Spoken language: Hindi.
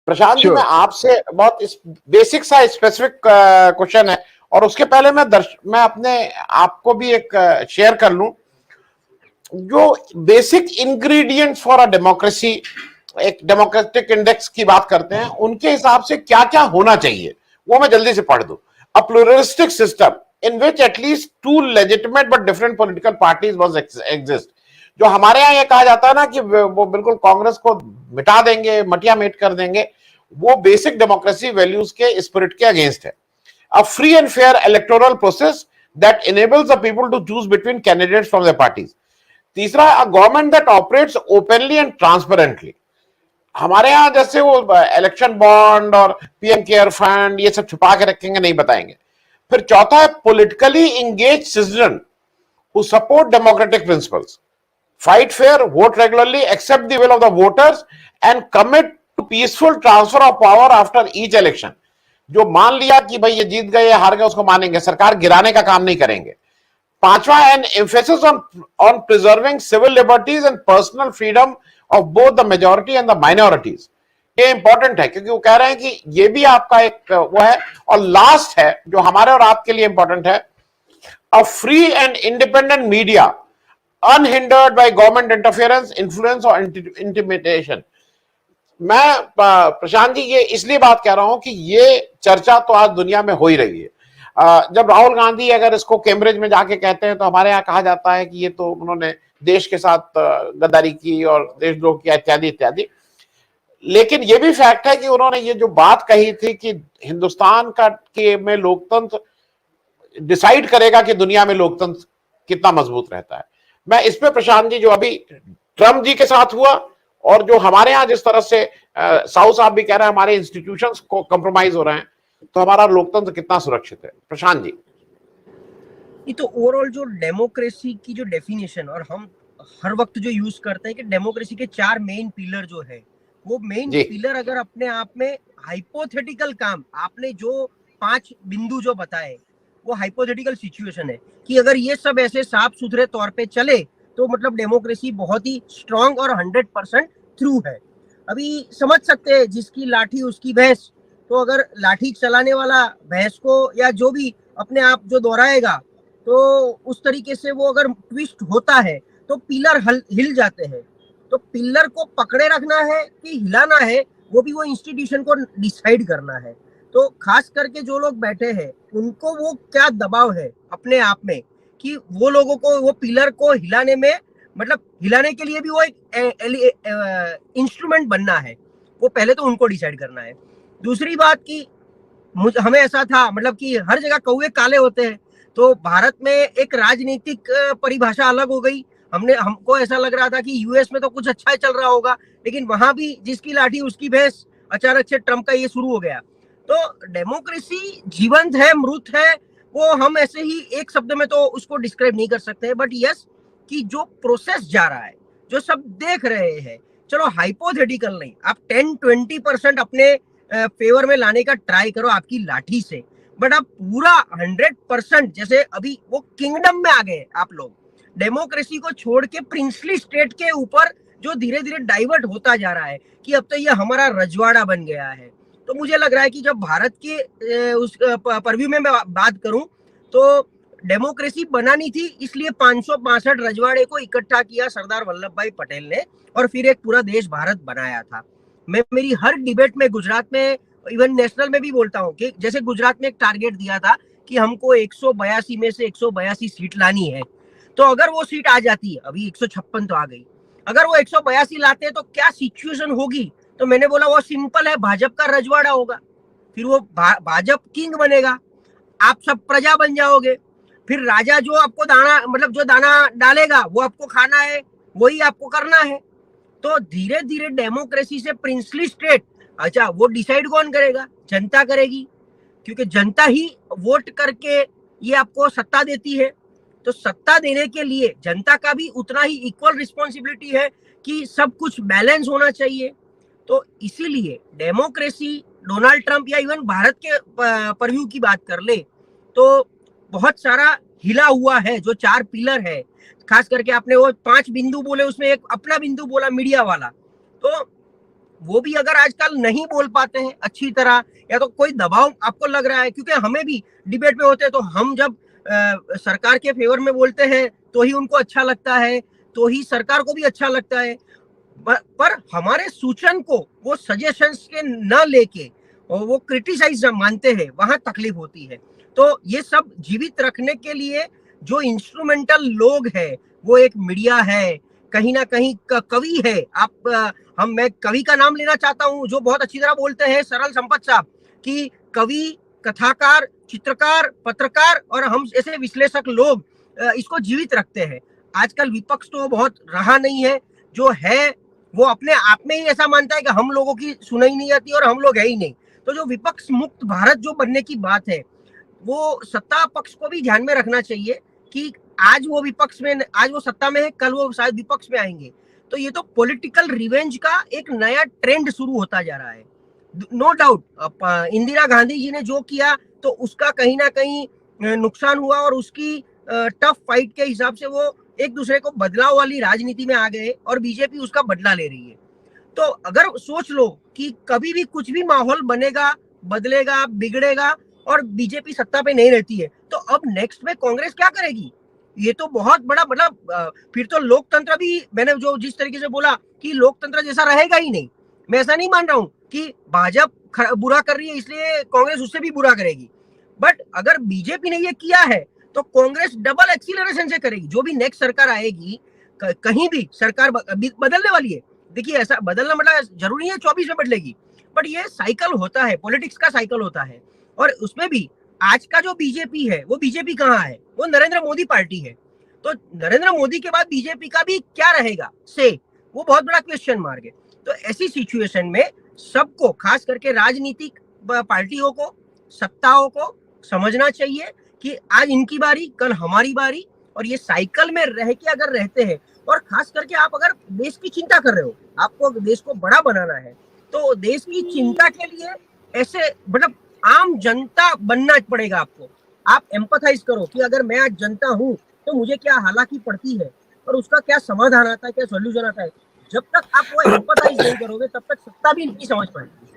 प्रशांत जी, Sure. मैं आपसे बहुत इस बेसिक सा स्पेसिफिक क्वेश्चन है, और उसके पहले मैं अपने आपको भी एक शेयर कर लूं। जो basic ingredients for a democracy, एक डेमोक्रेटिक इंडेक्स की बात करते हैं, उनके हिसाब से क्या क्या होना चाहिए वो मैं जल्दी से पढ़ दूं। A pluralistic system in which at least two legitimate but different political parties was exist. जो हमारे यहाँ ये कहा जाता है ना कि वो बिल्कुल कांग्रेस को मिटा देंगे, मटिया मेट कर देंगे, वो बेसिक डेमोक्रेसी वैल्यूज के स्पिरिट के अगेंस्ट है। A free and fair electoral process that enables the people to choose between candidates from their parties. तीसरा, a government that operates openly and transparently. हमारे यहां जैसे वो इलेक्शन बॉन्ड और पीएम केयर फंड ये सब छुपा के रखेंगे, नहीं बताएंगे। फिर चौथा है politically engage citizen who support democratic principles, fight fair, vote regularly, accept the will of the voters and commit to peaceful transfer of power after each election. जो मान लिया कि भाई ये जीत गए हार गए उसको मानेंगे, सरकार गिराने का काम नहीं करेंगे। पांचवा, an emphasis on preserving civil liberties and personal freedom of both the majority and the minorities. ये इंपॉर्टेंट है क्योंकि वो कह रहे हैं कि ये भी आपका एक वो है। और लास्ट है जो हमारे और आपके लिए इंपॉर्टेंट है, a free and independent media unhindered by government interference, influence और इंटिमिडेशन। मैं प्रशांत जी ये इसलिए बात कह रहा हूं कि ये चर्चा तो आज दुनिया में हो ही रही है। जब राहुल गांधी अगर इसको कैम्ब्रिज में जाके कहते हैं तो हमारे यहाँ कहा जाता है कि ये तो उन्होंने देश के साथ गद्दारी की और देशद्रोह किया इत्यादि इत्यादि। लेकिन ये भी फैक्ट है कि उन्होंने ये जो बात कही थी कि हिंदुस्तान में लोकतंत्र डिसाइड करेगा कि दुनिया में लोकतंत्र कितना मजबूत रहता है। मैं इस पे प्रशांत जी, जो अभी ट्रम्प जी के साथ हुआ और जो हमारे यहाँ जिस तरह से साहू साहब भी कह रहे हैं हमारे इंस्टीट्यूशंस को कंप्रोमाइज हो रहे हैं, तो हमारा लोकतंत्र कितना सुरक्षित है? प्रशांत जी। ये तो ओवरऑल जो डेमोक्रेसी की जो डेफिनेशन और हम हर वक्त जो यूज करते हैं कि डेमोक्रेसी के 4 मेन पिलर जो है, वो मेन पिलर अगर अपने आप में हाइपोथेटिकल काम, आपने जो 5 बिंदु जो बताए वो हाइपोथेटिकल सिचुएशन है कि अगर ये सब ऐसे साफ सुथरे तौर पे चले तो मतलब डेमोक्रेसी बहुत ही स्ट्रांग और 100% ट्रू है। अभी समझ सकते हैं जिसकी लाठी उसकी भैंस, तो अगर लाठी चलाने वाला भैंस को या जो भी अपने आप जो दोहराएगा तो उस तरीके से वो अगर ट्विस्ट होता है तो पिलर हिल जाते हैं। तो पिलर को पकड़े रखना है कि हिलाना है वो भी वो इंस्टीट्यूशन को डिसाइड करना है। तो खास करके जो लोग बैठे हैं उनको वो क्या दबाव है अपने आप में कि वो लोगों को वो पिलर को हिलाने में, मतलब हिलाने के लिए भी वो एक इंस्ट्रूमेंट बनना है, वो पहले तो उनको डिसाइड करना है। दूसरी बात कि हमें ऐसा था मतलब कि हर जगह कौवे काले होते हैं, तो भारत में एक राजनीतिक परिभाषा अलग हो गई। हमको ऐसा लग रहा था कि यूएस में तो कुछ अच्छा चल रहा होगा, लेकिन वहां भी जिसकी लाठी उसकी भैंस, अचानक से ट्रम्प का ये शुरू हो गया। तो डेमोक्रेसी जीवंत है, मृत है, वो हम ऐसे ही एक शब्द में तो उसको डिस्क्राइब नहीं कर सकते, बट यस कि जो प्रोसेस जा रहा है, जो सब देख रहे हैं, चलो हाइपोथेटिकल नहीं, आप 10-20% अपने फेवर में लाने का ट्राई करो आपकी लाठी से, बट आप पूरा 100%, जैसे अभी वो किंगडम में आ गए आप लोग, डेमोक्रेसी को छोड़ के प्रिंसली स्टेट के ऊपर जो धीरे धीरे डाइवर्ट होता जा रहा है कि अब तो ये हमारा रजवाड़ा बन गया है। तो मुझे लग रहा है कि जब भारत के उस परव्यू में मैं बात करूं तो डेमोक्रेसी बनानी थी, इसलिए 562 रजवाड़े को इकट्ठा किया सरदार वल्लभ भाई पटेल ने और फिर एक पूरा देश भारत बनाया था। मैं मेरी हर डिबेट में गुजरात में, इवन नेशनल में भी बोलता हूँ कि जैसे गुजरात में एक टारगेट दिया था कि हमको 182 में से 182 सीट लानी है, तो अगर वो सीट आ जाती है, अभी 156 तो आ गई, अगर वो 182 लाते हैं तो क्या सिचुएशन होगी? तो मैंने बोला वो सिंपल है, भाजपा का रजवाड़ा होगा, फिर वो भाजपा किंग बनेगा, आप सब प्रजा बन जाओगे, फिर राजा जो आपको दाना, मतलब जो दाना डालेगा वो आपको खाना है, वही आपको करना है। तो धीरे धीरे डेमोक्रेसी से प्रिंसली स्टेट, अच्छा वो डिसाइड कौन करेगा? जनता करेगी, क्योंकि जनता ही वोट करके ये आपको सत्ता देती है। तो सत्ता देने के लिए जनता का भी उतना ही इक्वल रिस्पॉन्सिबिलिटी है कि सब कुछ बैलेंस होना चाहिए। तो इसीलिए डेमोक्रेसी, डोनाल्ड ट्रंप या इवन भारत के परव्यू की बात कर ले तो बहुत सारा हिला हुआ है। जो 4 पिलर है, खास करके आपने वो 5 बिंदु बोले, उसमें एक अपना बिंदु बोला मीडिया वाला, तो वो भी अगर आजकल नहीं बोल पाते हैं अच्छी तरह, या तो कोई दबाव आपको लग रहा है, क्योंकि हमें भी डिबेट में होते हैं तो हम जब सरकार के फेवर में बोलते हैं तो ही उनको अच्छा लगता है, तो ही सरकार को भी अच्छा लगता है, पर हमारे सूचन को वो सजेशंस के न लेके और वो क्रिटिसाइज मानते हैं, वहां तकलीफ होती है। तो ये सब जीवित रखने के लिए जो इंस्ट्रूमेंटल लोग हैं, वो एक मीडिया है, कहीं ना कहीं कवि है। मैं कवि का नाम लेना चाहता हूं जो बहुत अच्छी तरह बोलते हैं, सरल संपत साहब, कि कवि, कथाकार, चित्रकार, पत्रकार और हम ऐसे विश्लेषक लोग इसको जीवित रखते हैं। आजकल विपक्ष तो बहुत रहा नहीं है, जो है वो अपने आप में ही ऐसा मानता है कि हम लोगों की सुनाई नहीं आती और हम लोग है ही नहीं। तो जो विपक्ष मुक्त भारत जो बनने की बात है, वो सत्ता पक्ष को भी ध्यान में रखना चाहिए कि आज वो विपक्ष में, आज वो सत्ता में है, कल वो शायद विपक्ष में आएंगे। तो ये तो पॉलिटिकल रिवेंज का एक नया ट्रेंड शुरू होता जा रहा है। नो डाउट इंदिरा गांधी जी ने जो किया तो उसका कहीं ना कहीं नुकसान हुआ, और उसकी टफ फाइट के हिसाब से वो एक दूसरे को बदलाव वाली राजनीति में आ गए और बीजेपी उसका बदला ले रही है। तो अगर सोच लो कि कभी भी कुछ भी माहौल बनेगा, बदलेगा, बिगड़ेगा और बीजेपी सत्ता पे नहीं रहती है, तो अब नेक्स्ट में कांग्रेस क्या करेगी? ये तो बहुत बड़ा मतलब फिर तो लोकतंत्र भी, मैंने जो जिस तरीके से बोला कि लोकतंत्र जैसा रहेगा ही नहीं। मैं ऐसा नहीं मान रहा हूं कि भाजपा बुरा कर रही है इसलिए कांग्रेस उससे भी बुरा करेगी, बट अगर बीजेपी ने ये किया है तो कांग्रेस डबल एक्सीलरेशन से करेगी। जो भी नेक्स्ट सरकार आएगी, कहीं भी सरकार बदलने वाली है। देखिए, ऐसा बदलना मतलब जरूरी है 24 में बदलेगी, बट ये साइकिल होता है, पॉलिटिक्स का साइकिल होता है। और उसमें भी आज का जो बीजेपी है, वो बीजेपी कहाँ है? वो नरेंद्र मोदी पार्टी है। तो नरेंद्र मोदी के बाद बीजेपी का भी क्या रहेगा से, वो बहुत बड़ा क्वेश्चन मार्क है। तो ऐसी सिचुएशन में सबको, खास करके राजनीतिक पार्टियों को, सत्ताओं को समझना चाहिए कि आज इनकी बारी, कल हमारी बारी, और ये साइकिल में रह के अगर रहते हैं, और खास करके आप अगर देश की चिंता कर रहे हो, आपको देश को बड़ा बनाना है, तो देश की चिंता के लिए ऐसे मतलब आम जनता बनना पड़ेगा आपको। आप एम्पथाइज करो कि अगर मैं आज जनता हूं तो मुझे क्या हालाकी पड़ती है और उसका क्या समाधान आता है, क्या सोल्यूशन आता है। जब तक आप वो एम्पथाइज नहीं करोगे तब तक सत्ता भी नहीं समझ पाएगी।